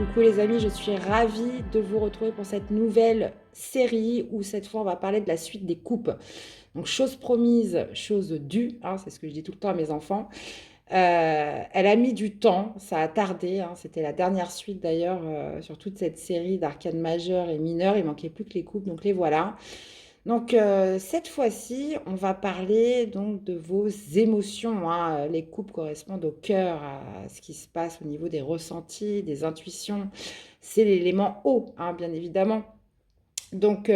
Coucou les amis, je suis ravie de vous retrouver pour cette nouvelle série où cette fois on va parler de la suite des coupes. Donc chose promise, chose due, hein, c'est ce que je dis tout le temps à mes enfants. Elle a mis du temps, ça a tardé, hein, c'était la dernière suite d'ailleurs sur toute cette série d'arcanes majeures et mineures, il manquait plus que les coupes, donc les voilà. Donc cette fois-ci, on va parler donc de vos émotions, hein. Les coupes correspondent au cœur, à ce qui se passe au niveau des ressentis, des intuitions. C'est l'élément eau, hein, bien évidemment. Donc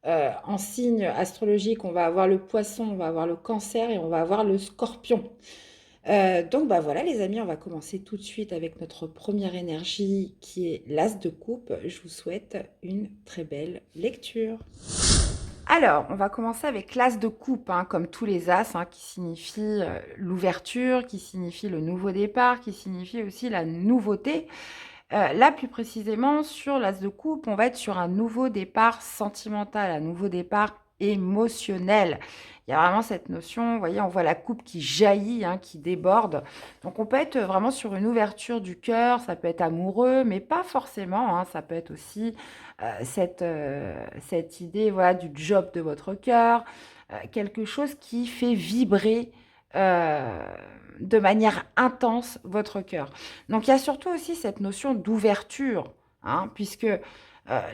en signe astrologique, on va avoir le poisson, on va avoir le cancer et on va avoir le scorpion. Donc bah voilà les amis, on va commencer tout de suite avec notre première énergie qui est l'as de coupe. Je vous souhaite une très belle lecture. Alors, on va commencer avec l'as de coupe, hein, comme tous les as, hein, qui signifie l'ouverture, qui signifie le nouveau départ, qui signifie aussi la nouveauté. Là, plus précisément, sur l'as de coupe, on va être sur un nouveau départ sentimental, un nouveau départ émotionnel. Il y a vraiment cette notion, vous voyez, on voit la coupe qui jaillit, hein, qui déborde. Donc, on peut être vraiment sur une ouverture du cœur, ça peut être amoureux, mais pas forcément, hein, ça peut être aussi cette idée, voilà, du job de votre cœur, quelque chose qui fait vibrer euh, de manière intense votre cœur. Donc il y a surtout aussi cette notion d'ouverture, hein, puisque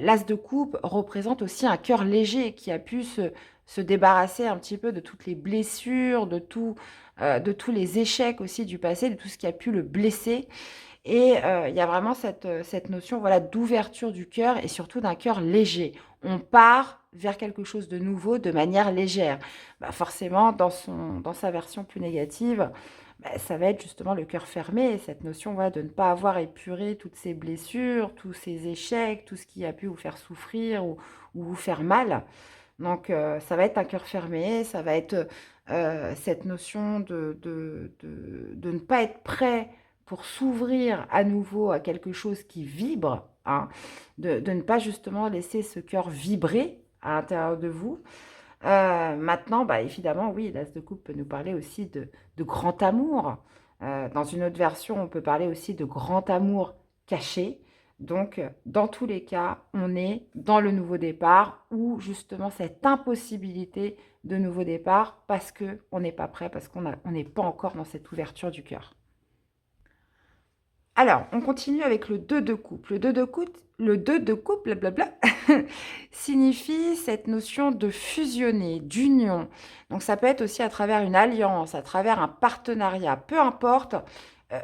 l'as de coupe représente aussi un cœur léger qui a pu se débarrasser un petit peu de toutes les blessures, de tous les échecs aussi du passé, de tout ce qui a pu le blesser. Et il y a vraiment cette notion, voilà, d'ouverture du cœur et surtout d'un cœur léger. On part vers quelque chose de nouveau de manière légère. Bah, forcément, dans sa version plus négative, bah, ça va être justement le cœur fermé, cette notion, voilà, de ne pas avoir épuré toutes ces blessures, tous ces échecs, tout ce qui a pu vous faire souffrir ou vous faire mal. Donc, ça va être un cœur fermé, ça va être cette notion de ne pas être prêt pour s'ouvrir à nouveau à quelque chose qui vibre, hein, de ne pas justement laisser ce cœur vibrer à l'intérieur de vous. Maintenant, bah, évidemment, oui, l'as de coupe peut nous parler aussi de grand amour. Dans une autre version, on peut parler aussi de grand amour caché. Donc, dans tous les cas, on est dans le nouveau départ ou justement cette impossibilité de nouveau départ parce qu'on n'est pas prêt, parce on n'est pas encore dans cette ouverture du cœur. Alors, on continue avec le 2 de coupe. Le 2 de coupe, blablabla, signifie cette notion de fusionner, d'union. Donc, ça peut être aussi à travers une alliance, à travers un partenariat, peu importe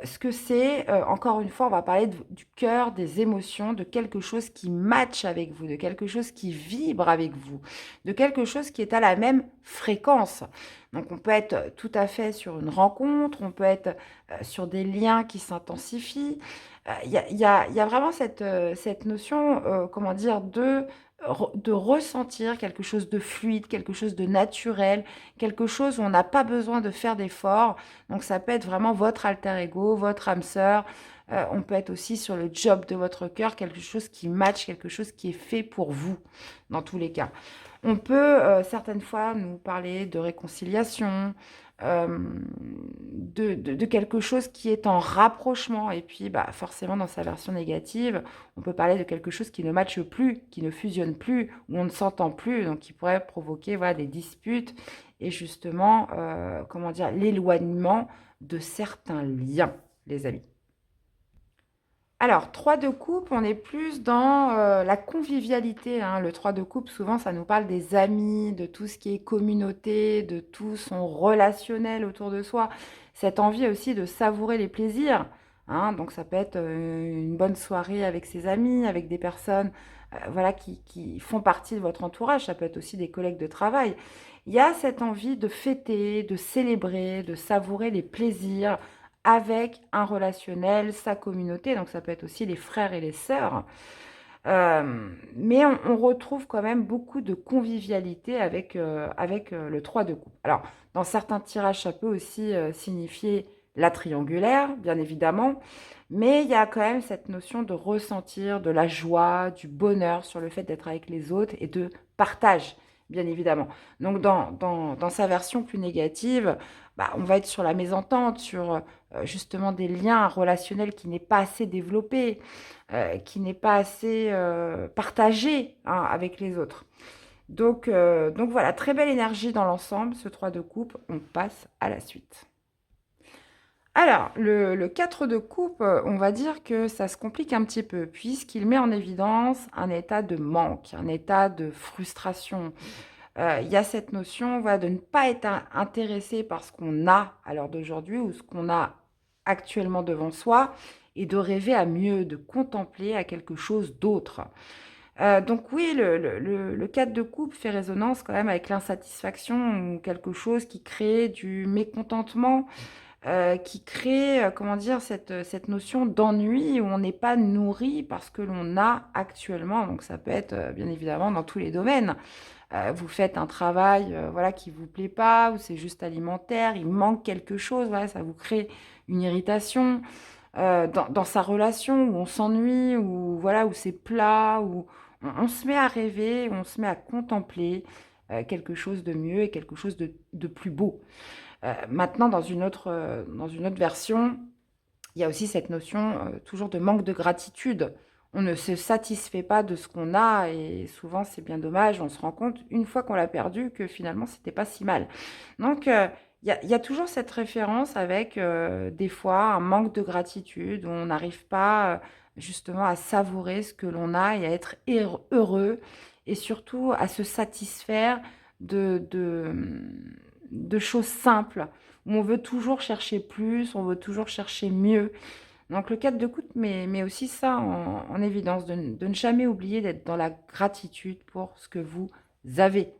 ce que c'est. Encore une fois, on va parler du cœur, des émotions, de quelque chose qui matche avec vous, de quelque chose qui vibre avec vous, de quelque chose qui est à la même fréquence. Donc, on peut être tout à fait sur une rencontre, on peut être sur des liens qui s'intensifient. Il y a vraiment cette notion, comment dire, de ressentir quelque chose de fluide, quelque chose de naturel, quelque chose où on n'a pas besoin de faire d'efforts. Donc ça peut être vraiment votre alter ego, votre âme sœur. On peut être aussi sur le job de votre cœur, quelque chose qui match, quelque chose qui est fait pour vous, dans tous les cas. On peut certaines fois nous parler de réconciliation, de quelque chose qui est en rapprochement. Et puis, bah, forcément, dans sa version négative, on peut parler de quelque chose qui ne matche plus, qui ne fusionne plus, où on ne s'entend plus, donc qui pourrait provoquer, voilà, des disputes et justement, comment dire, l'éloignement de certains liens, les amis. Alors, 3 de coupe, on est plus dans la convivialité, hein. Le 3 de coupe, souvent, ça nous parle des amis, de tout ce qui est communauté, de tout son relationnel autour de soi. Cette envie aussi de savourer les plaisirs, hein. Donc, ça peut être une bonne soirée avec ses amis, avec des personnes voilà, qui font partie de votre entourage. Ça peut être aussi des collègues de travail. Il y a cette envie de fêter, de célébrer, de savourer les plaisirs, avec un relationnel, sa communauté, donc ça peut être aussi les frères et les sœurs. Mais on retrouve quand même beaucoup de convivialité avec le 3 de coupe. Alors, dans certains tirages, ça peut aussi signifier la triangulaire, bien évidemment, mais il y a quand même cette notion de ressentir de la joie, du bonheur sur le fait d'être avec les autres et de partage. bien évidemment. Donc, dans sa version plus négative, bah, on va être sur la mésentente, sur justement des liens relationnels qui n'est pas assez développé, qui n'est pas assez partagé, hein, avec les autres. Donc voilà, très belle énergie dans l'ensemble, ce 3 de coupe. On passe à la suite. Alors, le 4 de coupe, on va dire que ça se complique un petit peu, puisqu'il met en évidence un état de manque, un état de frustration. Il y a cette notion, voilà, de ne pas être intéressé par ce qu'on a à l'heure d'aujourd'hui ou ce qu'on a actuellement devant soi, et de rêver à mieux, de contempler à quelque chose d'autre. Donc oui, le 4 de coupe fait résonance quand même avec l'insatisfaction ou quelque chose qui crée du mécontentement, qui crée, comment dire, cette notion d'ennui où on n'est pas nourri par ce que l'on a actuellement. Donc ça peut être, bien évidemment, dans tous les domaines. Vous faites un travail, voilà, qui vous plaît pas, ou c'est juste alimentaire, il manque quelque chose, voilà, ça vous crée une irritation. Dans sa relation, où on s'ennuie, où, voilà, où c'est plat, où on se met à rêver, où on se met à contempler quelque chose de mieux et quelque chose de plus beau. Maintenant, dans une autre version, il y a aussi cette notion toujours de manque de gratitude. On ne se satisfait pas de ce qu'on a et souvent c'est bien dommage, on se rend compte une fois qu'on l'a perdu que finalement c'était pas si mal. Donc il y a toujours cette référence avec des fois un manque de gratitude où on n'arrive pas justement à savourer ce que l'on a et à être heureux et surtout à se satisfaire de, de, de choses simples où on veut toujours chercher plus, on veut toujours chercher mieux. Donc le 4 de coupe met aussi ça en évidence, de ne jamais oublier d'être dans la gratitude pour ce que vous avez.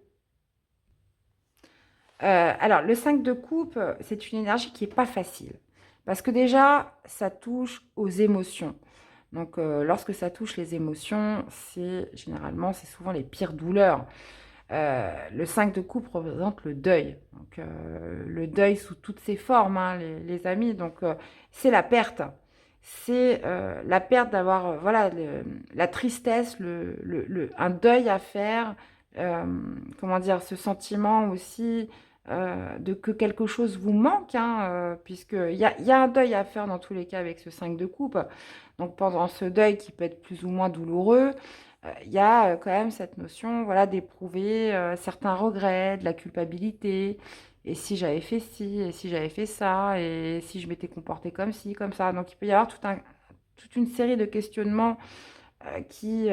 Alors le 5 de coupe, c'est une énergie qui n'est pas facile. Parce que déjà, ça touche aux émotions. Donc lorsque ça touche les émotions, c'est souvent les pires douleurs. Le 5 de coupe représente le deuil. Donc, le deuil sous toutes ses formes, hein, les amis. Donc, c'est la perte. C'est la perte d'avoir, voilà, la tristesse, un deuil à faire. euh, comment dire, ce sentiment aussi de que quelque chose vous manque, hein, puisqu'il y a un deuil à faire dans tous les cas avec ce 5 de coupe. Donc, pendant ce deuil qui peut être plus ou moins douloureux, il y a quand même cette notion, voilà, d'éprouver certains regrets, de la culpabilité. Et si j'avais fait ci, et si j'avais fait ça, et si je m'étais comportée comme ci, comme ça. Donc il peut y avoir toute une série de questionnements qui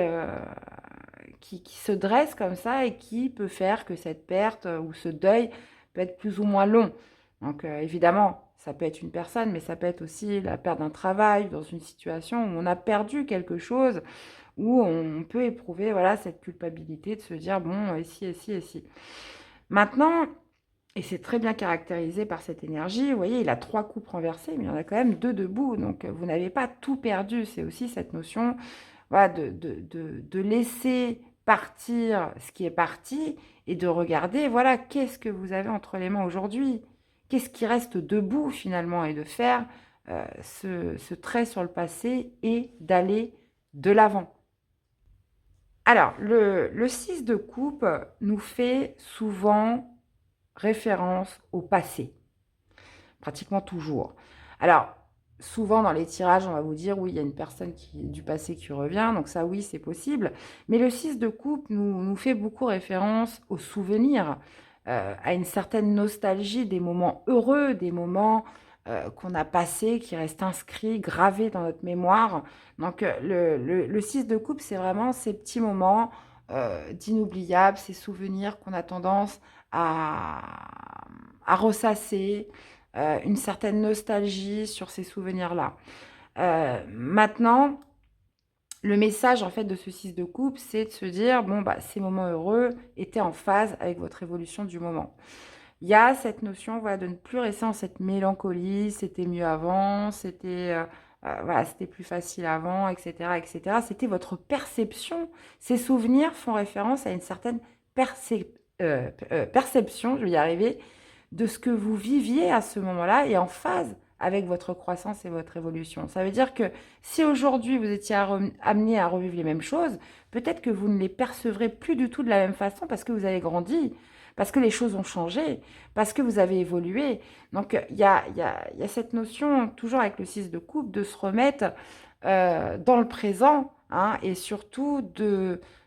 se dressent comme ça et qui peut faire que cette perte ou ce deuil peut être plus ou moins long. Donc évidemment, ça peut être une personne, mais ça peut être aussi la perte d'un travail dans une situation où on a perdu quelque chose, où on peut éprouver, voilà, cette culpabilité de se dire, bon, et si, et si, et si. Maintenant, et c'est très bien caractérisé par cette énergie, vous voyez, il a 3 coupes renversées, mais il y en a quand même 2 debout, donc vous n'avez pas tout perdu. C'est aussi cette notion, voilà, de laisser partir ce qui est parti et de regarder, voilà, qu'est-ce que vous avez entre les mains aujourd'hui, qu'est-ce qui reste debout finalement, et de faire ce trait sur le passé et d'aller de l'avant. Alors, le 6 de coupe nous fait souvent référence au passé, pratiquement toujours. Alors, souvent dans les tirages, on va vous dire, oui, il y a une personne du passé qui revient, donc ça, oui, c'est possible. Mais le 6 de coupe nous fait beaucoup référence aux souvenirs, à une certaine nostalgie des moments heureux, des moments qu'on a passés, qui restent inscrits, gravés dans notre mémoire. Donc, le 6 de coupe, c'est vraiment ces petits moments d'inoubliables, ces souvenirs qu'on a tendance à, à ressasser, une certaine nostalgie sur ces souvenirs-là. Maintenant, le message en fait de ce 6 de coupe, c'est de se dire, bon, bah, ces moments heureux étaient en phase avec votre évolution du moment. Il y a cette notion, voilà, de ne plus rester en cette mélancolie, c'était mieux avant, voilà, c'était plus facile avant, etc., etc. C'était votre perception. Ces souvenirs font référence à une certaine perception, je vais y arriver, de ce que vous viviez à ce moment-là et en phase avec votre croissance et votre évolution. Ça veut dire que si aujourd'hui vous étiez amené à revivre les mêmes choses, peut-être que vous ne les percevrez plus du tout de la même façon parce que vous avez grandi, parce que les choses ont changé, parce que vous avez évolué. Donc, il y a cette notion, toujours avec le 6 de coupe, de se remettre dans le présent, hein, et surtout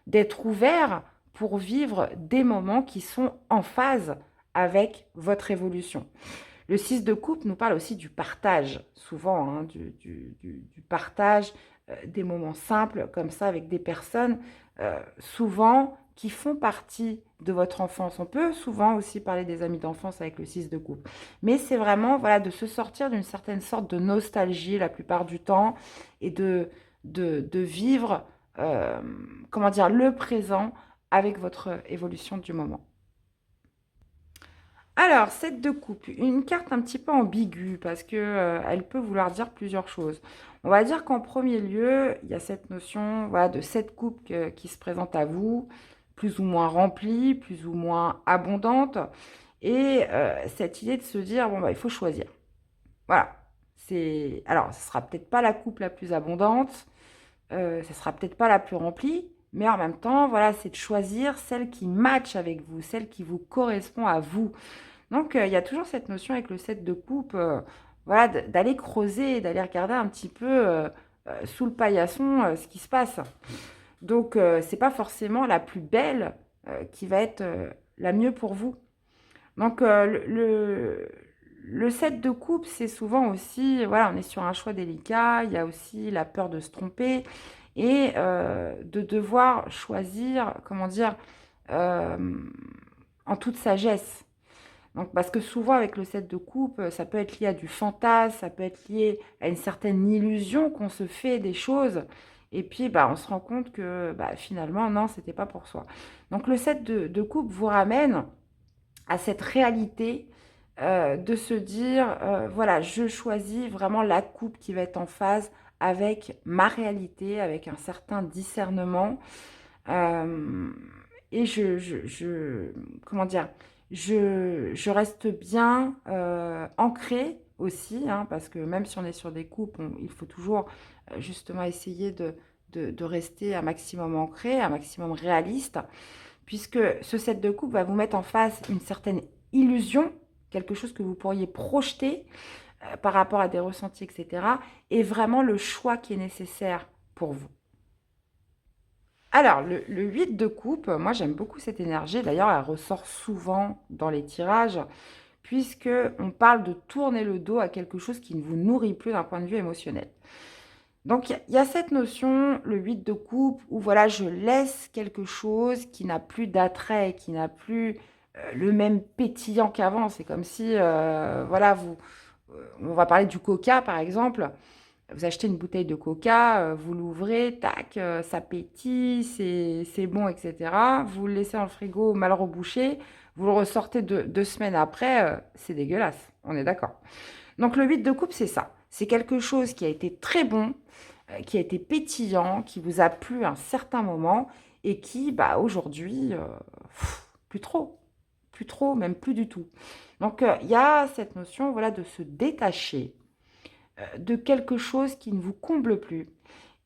d'être ouvert pour vivre des moments qui sont en phase avec votre évolution. Le 6 de coupe nous parle aussi du partage, souvent, hein, du partage, des moments simples comme ça avec des personnes, souvent qui font partie de votre enfance. On peut souvent aussi parler des amis d'enfance avec le 6 de coupe. Mais c'est vraiment, voilà, de se sortir d'une certaine sorte de nostalgie la plupart du temps et de vivre, comment dire, le présent avec votre évolution du moment. Alors, 7 de coupe, une carte un petit peu ambiguë parce que elle peut vouloir dire plusieurs choses. On va dire qu'en premier lieu, il y a cette notion, voilà, de 7 coupes qui se présente à vous, plus ou moins remplie, plus ou moins abondante, et cette idée de se dire, bon, bah, il faut choisir. Voilà. Alors, ce sera peut-être pas la coupe la plus abondante, ce sera peut-être pas la plus remplie, mais en même temps, voilà, c'est de choisir celle qui match avec vous, celle qui vous correspond à vous. Donc, il y a toujours cette notion avec le 7 de coupe, voilà, d'aller creuser, d'aller regarder un petit peu sous le paillasson ce qui se passe. Donc, c'est pas forcément la plus belle qui va être la mieux pour vous. Donc, le 7 de coupe, c'est souvent aussi, voilà, on est sur un choix délicat, il y a aussi la peur de se tromper et de devoir choisir, comment dire, euh, en toute sagesse. Donc, parce que souvent, avec le 7 de coupe, ça peut être lié à du fantasme, ça peut être lié à une certaine illusion qu'on se fait des choses. Et puis, bah, on se rend compte que bah, finalement, non, c'était pas pour soi. Donc, le 7 de coupe vous ramène à cette réalité de se dire, voilà, je choisis vraiment la coupe qui va être en phase avec ma réalité, avec un certain discernement. Euh, et comment dire, je reste bien ancrée aussi, hein, parce que même si on est sur des coupes, il faut toujours justement essayer de rester un maximum ancré, un maximum réaliste, puisque ce set de coupe va vous mettre en face une certaine illusion, quelque chose que vous pourriez projeter par rapport à des ressentis, etc., et vraiment le choix qui est nécessaire pour vous. Alors, le 8 de coupe, moi j'aime beaucoup cette énergie. D'ailleurs, elle ressort souvent dans les tirages, puisque on parle de tourner le dos à quelque chose qui ne vous nourrit plus d'un point de vue émotionnel. Donc, il y a cette notion, le 8 de coupe, où voilà, je laisse quelque chose qui n'a plus d'attrait, qui n'a plus le même pétillant qu'avant. C'est comme si, voilà, on va parler du coca par exemple. Vous achetez une bouteille de coca, vous l'ouvrez, tac, ça pétille, c'est bon, etc. Vous le laissez dans le frigo mal rebouché, vous le ressortez 2 semaines après, c'est dégueulasse, on est d'accord. Donc le 8 de coupe, c'est ça. C'est quelque chose qui a été très bon, qui a été pétillant, qui vous a plu à un certain moment et qui, bah, aujourd'hui, plus trop, même plus du tout. Donc il y a cette notion, voilà, de se détacher de quelque chose qui ne vous comble plus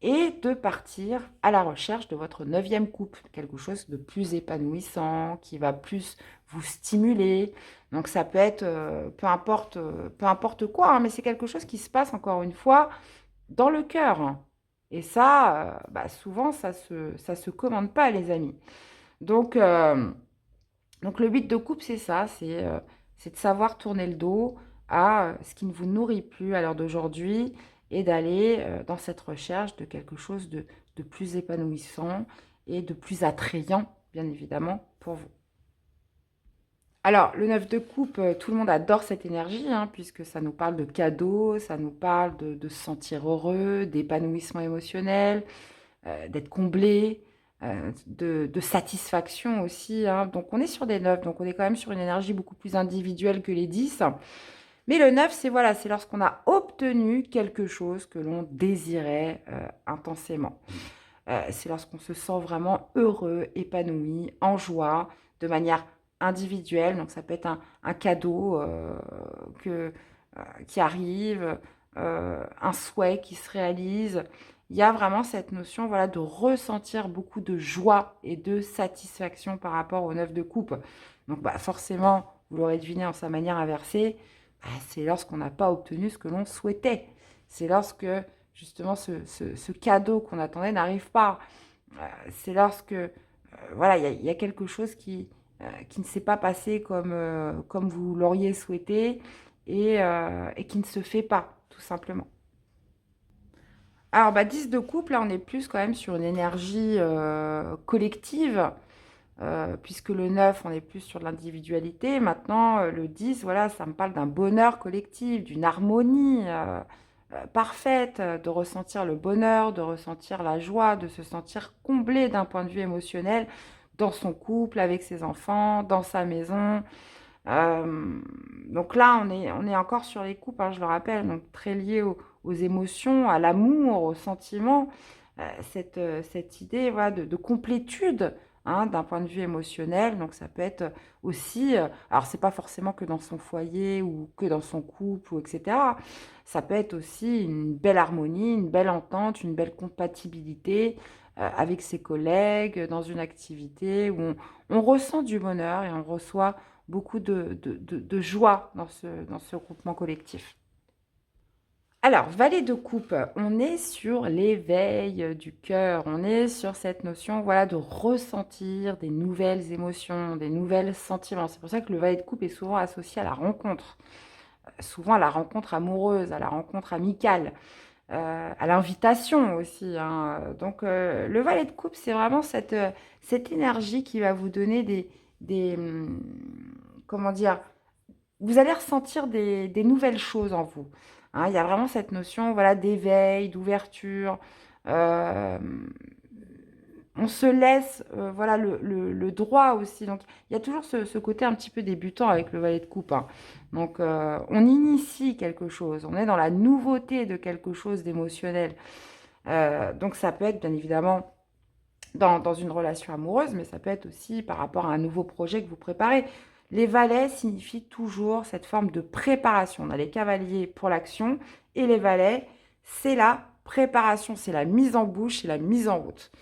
et de partir à la recherche de votre 9e coupe, quelque chose de plus épanouissant, qui va plus vous stimuler. Donc ça peut être peu importe quoi, hein, mais c'est quelque chose qui se passe encore une fois dans le cœur. Et ça, bah, souvent, ça se commande pas, les amis. Donc, donc le 8 de coupe, c'est ça, c'est de savoir tourner le dos à ce qui ne vous nourrit plus à l'heure d'aujourd'hui et d'aller dans cette recherche de quelque chose de plus épanouissant et de plus attrayant, bien évidemment, pour vous. Alors, le 9 de coupe, tout le monde adore cette énergie, hein, puisque ça nous parle de cadeaux, ça nous parle de se sentir heureux, d'épanouissement émotionnel, d'être comblé, de satisfaction aussi, hein. Donc on est sur des 9, donc on est quand même sur une énergie beaucoup plus individuelle que les 10. Mais le 9, c'est voilà, c'est lorsqu'on a obtenu quelque chose que l'on désirait intensément. C'est lorsqu'on se sent vraiment heureux, épanoui, en joie, de manière individuelle. Donc ça peut être un cadeau que qui arrive, un souhait qui se réalise. Il y a vraiment cette notion, voilà, de ressentir beaucoup de joie et de satisfaction par rapport au 9 de coupe. Donc, bah, forcément, vous l'aurez deviné en sa manière inversée, bah, c'est lorsqu'on n'a pas obtenu ce que l'on souhaitait. C'est lorsque, justement, ce cadeau qu'on attendait n'arrive pas. C'est lorsque, voilà, il y a quelque chose qui ne s'est pas passé comme vous l'auriez souhaité et qui ne se fait pas, tout simplement. Alors, bah, 10 de couple, là, on est plus quand même sur une énergie collective, puisque le 9, on est plus sur de l'individualité. Maintenant, le 10, voilà, ça me parle d'un bonheur collectif, d'une harmonie parfaite, de ressentir le bonheur, de ressentir la joie, de se sentir comblé d'un point de vue émotionnel dans son couple, avec ses enfants, dans sa maison. Euh, donc là, on est encore sur les couples, hein, je le rappelle, donc très lié aux émotions, à l'amour, aux sentiments. Cette idée, voilà, de complétude, hein, d'un point de vue émotionnel. Donc ça peut être aussi, alors c'est pas forcément que dans son foyer ou que dans son couple, ou etc. Ça peut être aussi une belle harmonie, une belle entente, une belle compatibilité avec ses collègues, dans une activité où on ressent du bonheur et on reçoit beaucoup de joie dans ce groupement collectif. Alors, valet de coupe, on est sur l'éveil du cœur, on est sur cette notion, voilà, de ressentir des nouvelles émotions, des nouvelles sentiments. C'est pour ça que le valet de coupe est souvent associé à la rencontre, souvent à la rencontre amoureuse, à la rencontre amicale, à l'invitation aussi, hein. Donc, le valet de coupe, c'est vraiment cette énergie qui va vous donner comment dire, vous allez ressentir des nouvelles choses en vous. Hein, il y a vraiment cette notion, voilà, d'éveil, d'ouverture. Euh, on se laisse, voilà, le droit aussi. Donc, il y a toujours ce côté un petit peu débutant avec le valet de coupe, hein. Donc, on initie quelque chose. On est dans la nouveauté de quelque chose d'émotionnel. Donc, ça peut être, bien évidemment, dans une relation amoureuse, mais ça peut être aussi par rapport à un nouveau projet que vous préparez. Les valets signifient toujours cette forme de préparation. On a les cavaliers pour l'action et les valets, c'est la préparation, c'est la mise en bouche, c'est la mise en route.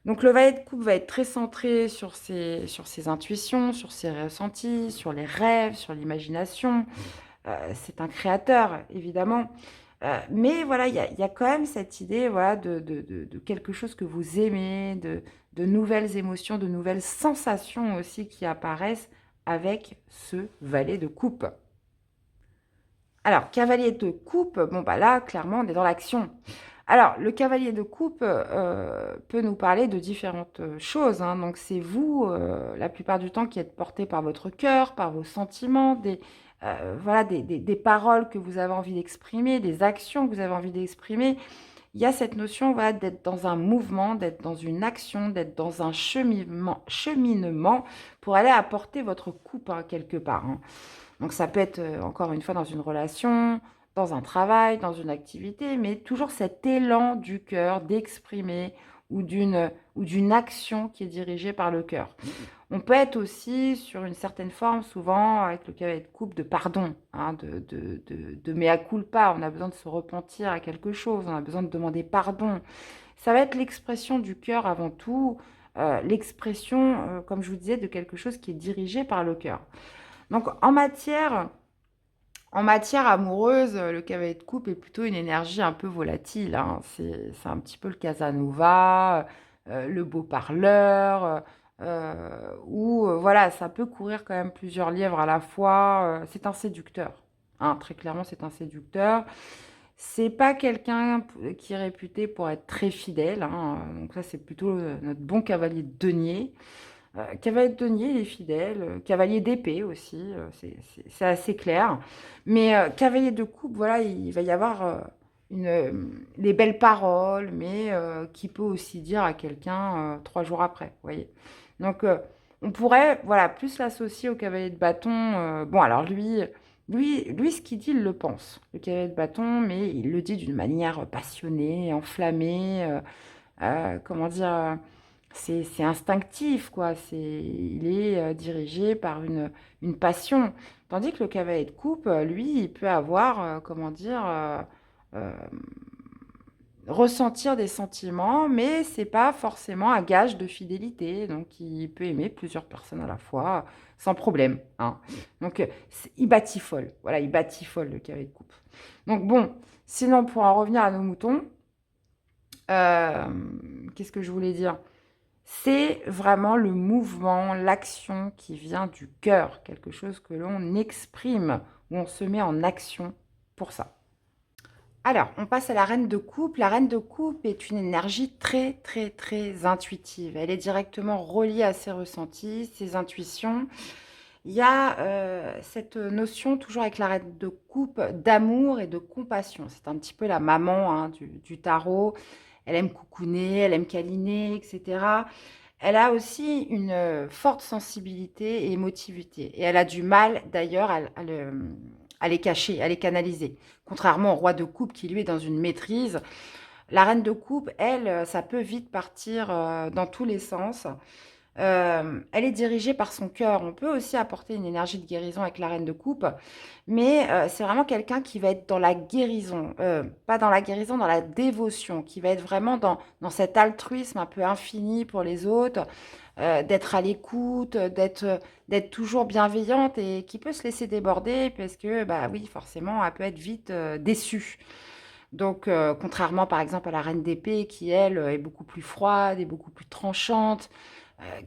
Donc le valet de coupe va être très centré sur ses intuitions, sur ses ressentis, sur les rêves, sur l'imagination. C'est un créateur, évidemment. Mais voilà, il y a quand même cette idée, voilà, de quelque chose que vous aimez, de nouvelles émotions, de nouvelles sensations aussi qui apparaissent avec ce valet de coupe. Alors, cavalier de coupe, bon bah là, clairement, on est dans l'action. Alors, le cavalier de coupe peut nous parler de différentes choses, hein. Donc, c'est vous, la plupart du temps, qui êtes porté par votre cœur, par vos sentiments, voilà, des paroles que vous avez envie d'exprimer, des actions que vous avez envie d'exprimer. Il y a cette notion, voilà, d'être dans un mouvement, d'être dans une action, d'être dans un cheminement pour aller apporter votre coupe, hein, quelque part, hein. Donc ça peut être, encore une fois, dans une relation, dans un travail, dans une activité, mais toujours cet élan du cœur d'exprimer ou d'une action qui est dirigée par le cœur. On peut être aussi sur une certaine forme, souvent avec le cavalier de coupe, de pardon, hein, de mea culpa. On a besoin de se repentir à quelque chose, on a besoin de demander pardon. Ça va être l'expression du cœur avant tout, l'expression, comme je vous disais, de quelque chose qui est dirigé par le cœur. Donc en matière amoureuse, le cavalier de coupe est plutôt une énergie un peu volatile, hein. C'est un petit peu le Casanova, le beau parleur, où voilà, ça peut courir quand même plusieurs lièvres à la fois. C'est un séducteur, hein, très clairement, c'est un séducteur. C'est pas quelqu'un qui est réputé pour être très fidèle, hein. Donc ça, c'est plutôt notre bon cavalier de denier. Cavalier de denier, il est fidèle. Cavalier d'épée aussi, c'est assez clair. Mais cavalier de coupe, voilà, il va y avoir des belles paroles, mais qui peut aussi dire à quelqu'un 3 jours après, vous voyez. Donc, on pourrait, voilà, plus l'associer au cavalier de bâton. Bon, alors lui, ce qu'il dit, il le pense, le cavalier de bâton, mais il le dit d'une manière passionnée, enflammée. Comment dire, c'est instinctif, quoi. Il est dirigé par une passion. Tandis que le cavalier de coupe, lui, il peut avoir, comment dire, euh, ressentir des sentiments, mais c'est pas forcément un gage de fidélité. Donc, il peut aimer plusieurs personnes à la fois sans problème, hein. Donc, il batifole. Voilà, il batifole le cavalier de coupe. Donc, bon, sinon, pour en revenir à nos moutons, euh, qu'est-ce que je voulais dire? C'est vraiment le mouvement, l'action qui vient du cœur, quelque chose que l'on exprime, où on se met en action pour ça. Alors, on passe à la reine de coupe. La reine de coupe est une énergie très, très, très intuitive. Elle est directement reliée à ses ressentis, ses intuitions. Il y a cette notion, toujours avec la reine de coupe, d'amour et de compassion. C'est un petit peu la maman, hein, du tarot. Elle aime coucouner, elle aime câliner, etc. Elle a aussi une forte sensibilité et émotivité. Et elle a du mal, d'ailleurs, à les cacher, à les canaliser. Contrairement au roi de coupe qui, lui, est dans une maîtrise. La reine de coupe, elle, ça peut vite partir dans tous les sens. Elle est dirigée par son cœur. On peut aussi apporter une énergie de guérison avec la reine de coupe, mais c'est vraiment quelqu'un qui va être dans la guérison, pas dans la guérison, dans la dévotion, qui va être vraiment dans cet altruisme un peu infini pour les autres, d'être à l'écoute, d'être toujours bienveillante et qui peut se laisser déborder parce que, bah oui, forcément, elle peut être vite déçue. Donc, contrairement par exemple à la reine d'épée qui, elle, est beaucoup plus froide et beaucoup plus tranchante,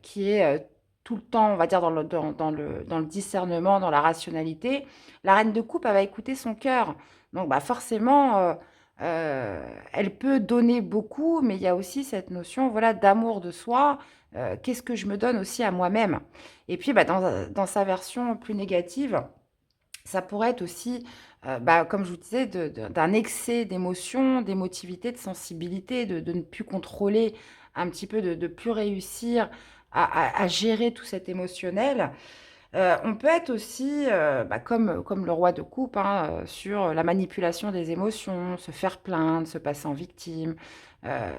qui est tout le temps, on va dire, dans le discernement, dans la rationalité. La reine de coupe, elle va écouter son cœur. Donc, bah, forcément, elle peut donner beaucoup, mais il y a aussi cette notion, voilà, d'amour de soi. Qu'est-ce que je me donne aussi à moi-même? Et puis, bah, dans sa version plus négative, ça pourrait être aussi, bah, comme je vous disais, d'un excès d'émotion, d'émotivité, de sensibilité, de ne plus contrôler un petit peu, de ne plus réussir à gérer tout cet émotionnel. On peut être aussi, bah, comme le roi de coupe, hein, sur la manipulation des émotions, se faire plaindre, se passer en victime,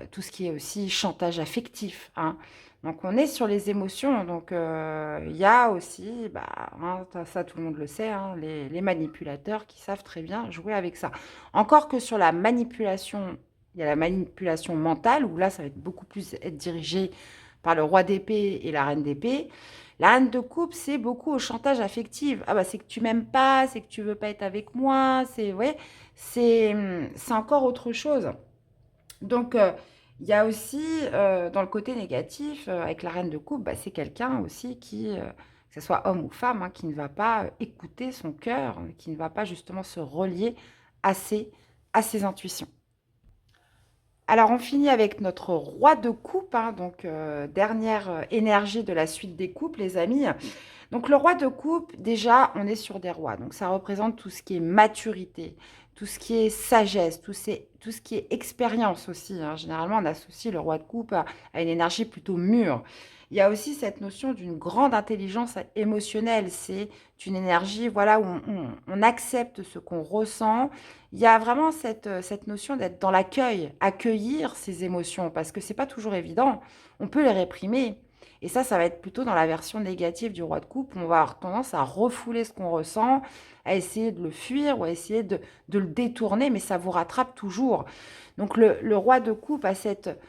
tout ce qui est aussi chantage affectif, hein. Donc on est sur les émotions, donc il y a aussi, bah, hein, ça tout le monde le sait, hein, les manipulateurs qui savent très bien jouer avec ça. Encore que sur la manipulation, il y a la manipulation mentale, où là ça va être beaucoup plus être dirigé par le roi d'épée et la reine d'épée. La reine de coupe, c'est beaucoup au chantage affectif. Ah bah c'est que tu m'aimes pas, c'est que tu veux pas être avec moi, c'est ouais, c'est encore autre chose. Donc il y a aussi dans le côté négatif avec la reine de coupe, bah, c'est quelqu'un aussi qui que ce soit homme ou femme, hein, qui ne va pas écouter son cœur, qui ne va pas justement se relier assez à ses intuitions. Alors, on finit avec notre roi de coupe, hein, donc dernière énergie de la suite des coupes, les amis. Donc, le roi de coupe, déjà, on est sur des rois. Donc, ça représente tout ce qui est maturité, tout ce qui est sagesse, tout ce qui est expérience aussi, hein. Généralement, on associe le roi de coupe à une énergie plutôt mûre. Il y a aussi cette notion d'une grande intelligence émotionnelle. C'est une énergie, voilà, où on accepte ce qu'on ressent. Il y a vraiment cette notion d'être dans l'accueil, accueillir ses émotions, parce que c'est pas toujours évident. On peut les réprimer. Et ça va être plutôt dans la version négative du roi de coupe. On va avoir tendance à refouler ce qu'on ressent, à essayer de le fuir ou à essayer de le détourner, mais ça vous rattrape toujours. Donc le roi de coupe a cette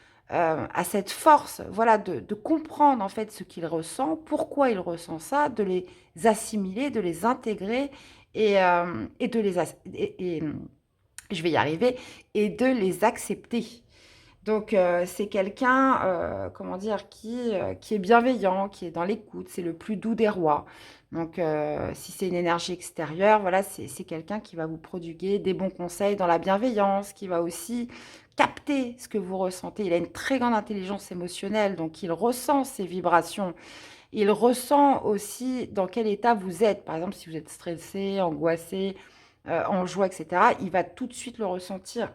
force, voilà, de comprendre en fait ce qu'il ressent, pourquoi il ressent ça, de les assimiler, de les intégrer et de les je vais y arriver, et de les accepter. Donc, c'est quelqu'un, comment dire, qui est bienveillant, qui est dans l'écoute, c'est le plus doux des rois. Donc, si c'est une énergie extérieure, voilà, c'est quelqu'un qui va vous prodiguer des bons conseils dans la bienveillance, qui va aussi capter ce que vous ressentez. Il a une très grande intelligence émotionnelle, donc il ressent ces vibrations. Il ressent aussi dans quel état vous êtes. Par exemple, si vous êtes stressé, angoissé, en joie, etc., il va tout de suite le ressentir.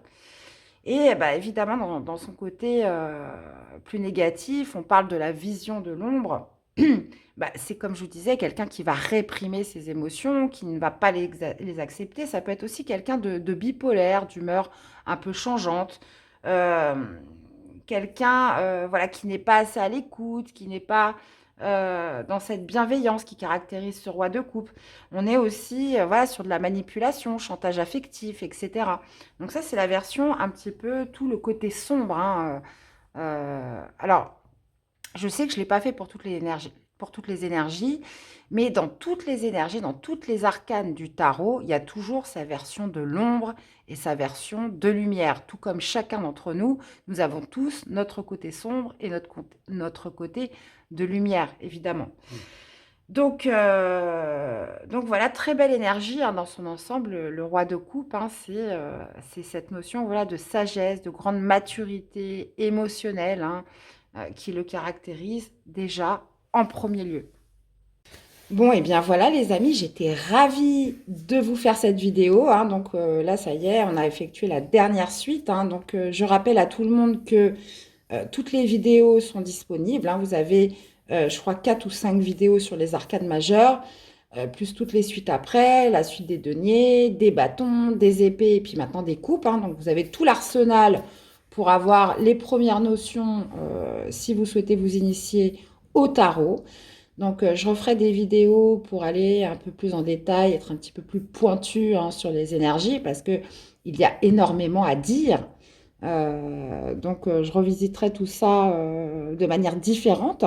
Et bah, évidemment, dans son côté plus négatif, on parle de la vision de l'ombre. Bah, c'est comme je vous disais, quelqu'un qui va réprimer ses émotions, qui ne va pas les accepter. Ça peut être aussi quelqu'un de bipolaire, d'humeur un peu changeante. Euh, Quelqu'un voilà, qui n'est pas assez à l'écoute, qui n'est pas dans cette bienveillance qui caractérise ce roi de coupe. On est aussi voilà, sur de la manipulation, chantage affectif, etc. Donc ça, c'est la version un petit peu tout le côté sombre, hein. Alors, je sais que je ne l'ai pas fait pour toutes les énergies, mais dans toutes les énergies, dans toutes les arcanes du tarot, il y a toujours sa version de l'ombre et sa version de lumière. Tout comme chacun d'entre nous, nous avons tous notre côté sombre et notre côté de lumière, évidemment. Donc voilà, très belle énergie hein, dans son ensemble. Le roi de coupe, hein, c'est cette notion voilà, de sagesse, de grande maturité émotionnelle hein, qui le caractérise déjà en premier lieu. Bon, et bien voilà les amis, j'étais ravie de vous faire cette vidéo, hein. Donc là, ça y est, on a effectué la dernière suite, hein. Donc je rappelle à tout le monde que toutes les vidéos sont disponibles, hein. Vous avez, je crois, 4 ou 5 vidéos sur les arcades majeures, plus toutes les suites après, la suite des deniers, des bâtons, des épées et puis maintenant des coupes, hein. Donc vous avez tout l'arsenal pour avoir les premières notions si vous souhaitez vous initier au tarot. Donc je referai des vidéos pour aller un peu plus en détail, être un petit peu plus pointu hein, sur les énergies parce que il y a énormément à dire. Je revisiterai tout ça de manière différente.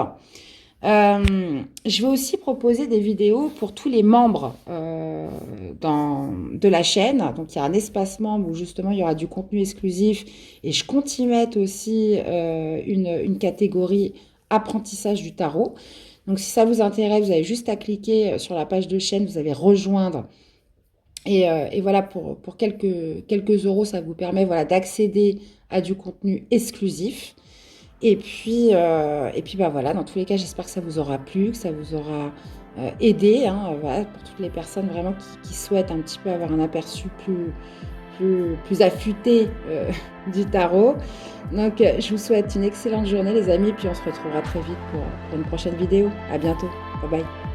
Je vais aussi proposer des vidéos pour tous les membres de la chaîne. Donc, il y a un espace membre où justement il y aura du contenu exclusif et je compte y mettre aussi une catégorie apprentissage du tarot. Donc, si ça vous intéresse, vous avez juste à cliquer sur la page de chaîne, vous allez rejoindre. Et voilà, pour quelques euros, ça vous permet voilà, d'accéder à du contenu exclusif. Et puis bah voilà, dans tous les cas, j'espère que ça vous aura plu, que ça vous aura aidé, hein, voilà, pour toutes les personnes vraiment qui souhaitent un petit peu avoir un aperçu plus affûté du tarot. Donc, je vous souhaite une excellente journée, les amis, puis on se retrouvera très vite pour une prochaine vidéo. À bientôt. Bye bye.